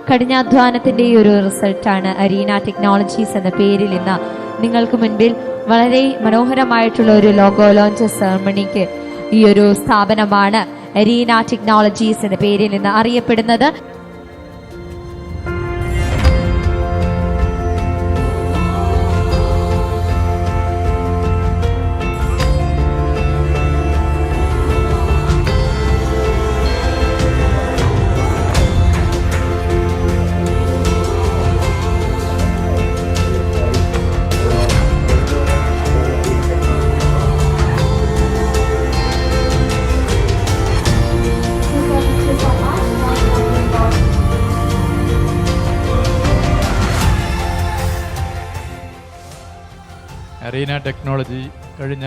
കഠിനാധ്വാനത്തിന്റെ ഈ ഒരു റിസൾട്ടാണ് അരീന ടെക്നോളജീസ് എന്ന പേരിൽ ഇന്ന് നിങ്ങൾക്ക് മുൻപിൽ വളരെ മനോഹരമായിട്ടുള്ള ഒരു ലോഗോ ലോഞ്ച് സെറമണിക്ക് ഈ ഒരു സ്ഥാപനമാണ് അരീന ടെക്നോളജീസ് എന്ന പേരിൽ ഇന്ന് അറിയപ്പെടുന്നത്. അരീന ടെക്നോളജി കഴിഞ്ഞ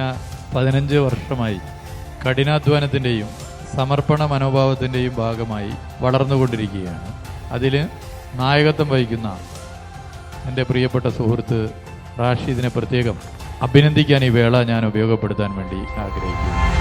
15 വർഷമായി കഠിനാധ്വാനത്തിൻ്റെയും സമർപ്പണ മനോഭാവത്തിൻ്റെയും ഭാഗമായി വളർന്നുകൊണ്ടിരിക്കുകയാണ്. അതിൽ നായകത്വം വഹിക്കുന്ന എൻ്റെ പ്രിയപ്പെട്ട സുഹൃത്ത് റാഷിദിനെ പ്രത്യേകം അഭിനന്ദിക്കാൻ ഈ വേള ഞാൻ ഉപയോഗപ്പെടുത്താൻ വേണ്ടി ആഗ്രഹിക്കുന്നു.